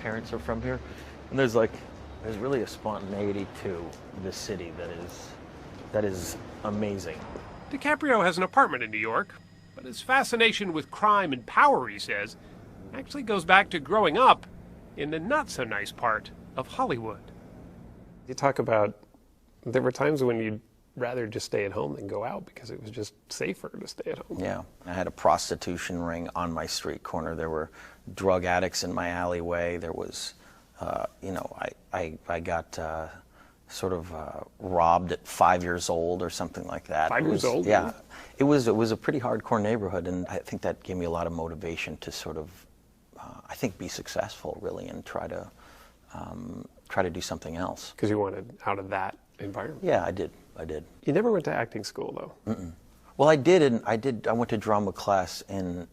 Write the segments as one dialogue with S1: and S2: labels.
S1: parents are from here. And there's really a spontaneity to this city that is amazing.
S2: DiCaprio has an apartment in New York, but his fascination with crime and power, he says, actually goes back to growing up in the not-so-nice part of Hollywood.
S3: You talk about there were times when you'd rather just stay at home than go out because it was just safer to stay at home.
S1: Yeah, I had a prostitution ring on my street corner. There were drug addicts in my alleyway. There was, I got robbed at 5 years old or something like that.
S3: 5 years old?
S1: Yeah, it was a pretty hardcore neighborhood, and I think that gave me a lot of motivation to be successful really, and try to do something else.
S3: Because you wanted out of that environment.
S1: Yeah, I did.
S3: You never went to acting school, though.
S1: Mm-mm. Well, I did, and I went to drama class in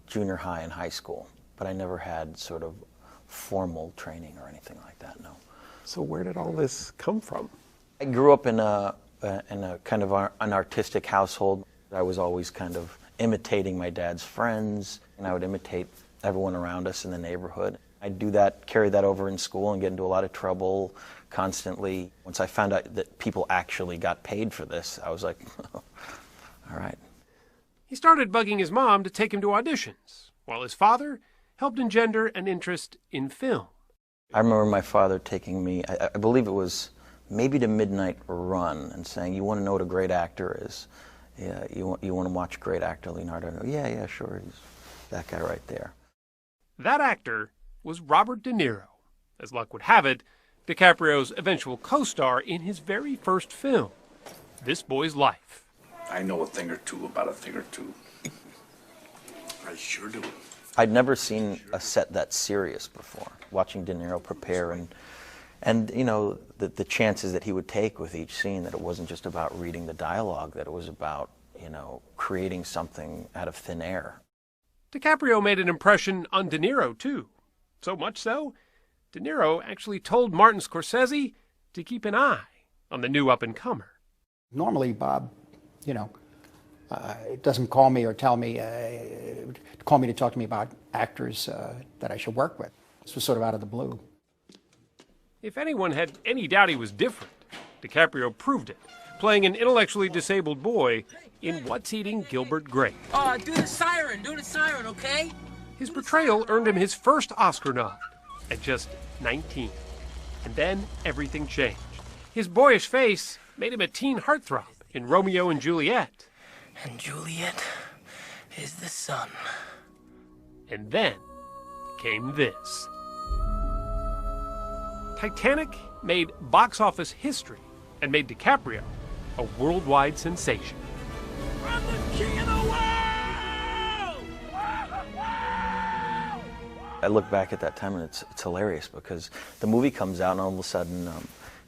S1: junior high and high school, but I never had sort of formal training or anything like that. No.
S3: So where did all this come from?
S1: I grew up in a kind of an artistic household. I was always kind of imitating my dad's friends, and I would imitate everyone around us in the neighborhood. I'd do that, carry that over in school, and get into a lot of trouble constantly. Once I found out that people actually got paid for this, I was like, all right.
S2: He started bugging his mom to take him to auditions, while his father helped engender an interest in film.
S1: I remember my father taking me, I believe it was maybe to Midnight Run, and saying, "You want to know what a great actor is? Yeah, you want to watch a great actor, Leonardo?" I go, yeah, sure. He's that guy right there.
S2: That actor was Robert De Niro. As luck would have it, DiCaprio's eventual co-star in his very first film, This Boy's Life.
S4: I know a thing or two about a thing or two. I sure do.
S1: I'd never seen a set that serious before. Watching De Niro prepare and the chances that he would take with each scene, that it wasn't just about reading the dialogue, that it was about, creating something out of thin air.
S2: DiCaprio made an impression on De Niro, too. So much so, De Niro actually told Martin Scorsese to keep an eye on the new up-and-comer.
S5: Normally, Bob, doesn't call me or tell me, call me to talk to me about actors that I should work with. This was sort of out of the blue.
S2: If anyone had any doubt he was different, DiCaprio proved it, playing an intellectually disabled boy in What's Eating Gilbert Grape.
S6: Do the siren, okay?
S2: His portrayal earned him his first Oscar nod at just 19. And then everything changed. His boyish face made him a teen heartthrob in Romeo and Juliet.
S6: And Juliet is the sun.
S2: And then came this. Titanic made box office history and made DiCaprio a worldwide sensation.
S6: I'm the king of the world!
S1: I look back at that time and it's hilarious, because the movie comes out and all of a sudden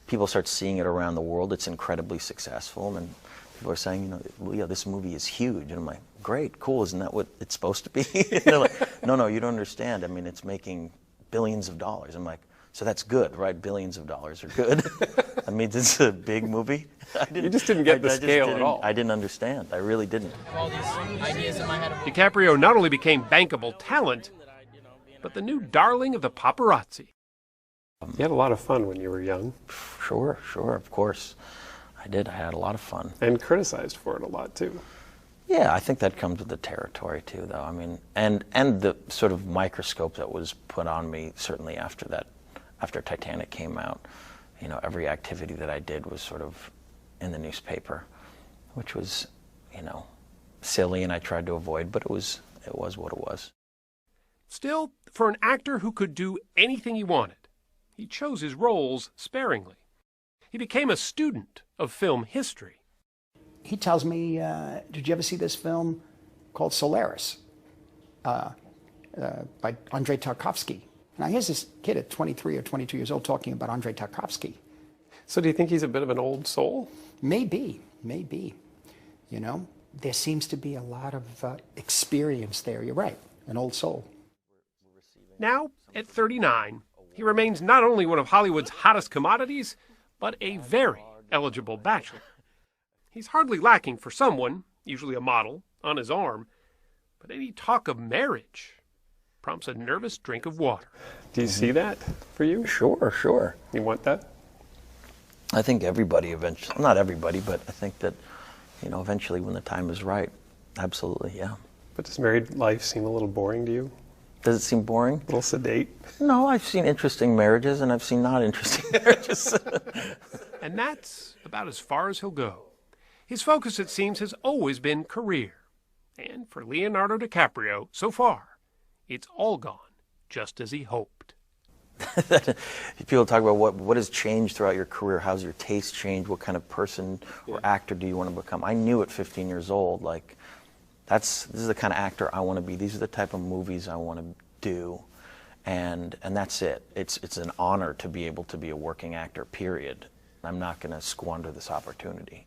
S1: people start seeing it around the world. It's incredibly successful, and people are saying, Leo, this movie is huge. And I'm like, great, cool, isn't that what it's supposed to be? They're like, no, you don't understand. I mean, it's making billions of dollars. I'm like, so that's good, right? Billions of dollars are good. I mean, this is a big movie.
S3: You just didn't get the scale at all.
S1: I didn't understand. I really didn't.
S6: All these ideas in my head.
S2: DiCaprio not only became bankable talent, but the new darling of the paparazzi.
S3: You had a lot of fun when you were young.
S1: Sure, of course. I did. I had a lot of fun.
S3: And criticized for it a lot, too.
S1: Yeah, I think that comes with the territory, too, though. I mean, and the sort of microscope that was put on me, certainly after Titanic came out. Every activity that I did was sort of in the newspaper, which was, silly, and I tried to avoid, but it was what it was.
S2: Still, for an actor who could do anything he wanted, he chose his roles sparingly. He became a student of film history.
S5: He tells me, did you ever see this film called Solaris by Andrei Tarkovsky? Now, here's this kid at 23 or 22 years old talking about Andrei Tarkovsky.
S3: So do you think he's a bit of an old soul?
S5: Maybe. There seems to be a lot of experience there. You're right, an old soul.
S2: Now, at 39, he remains not only one of Hollywood's hottest commodities, but a very eligible bachelor. He's hardly lacking for someone, usually a model, on his arm, but any talk of marriage, prompts a nervous drink of water.
S3: Do you see that for you?
S1: Sure, sure.
S3: You want that?
S1: I think everybody eventually, not everybody, but I think that, eventually when the time is right, absolutely, yeah.
S3: But does married life seem a little boring to you?
S1: Does it seem boring?
S3: A little sedate?
S1: No, I've seen interesting marriages and I've seen not interesting marriages.
S2: And that's about as far as he'll go. His focus, it seems, has always been career. And for Leonardo DiCaprio, so far, it's all gone just as he hoped.
S1: People talk about what has changed throughout your career. How's your taste changed? What kind of person or actor do you want to become? I knew at 15 years old, like, this is the kind of actor I want to be. These are the type of movies I want to do. And that's it. It's an honor to be able to be a working actor, period. I'm not going to squander this opportunity.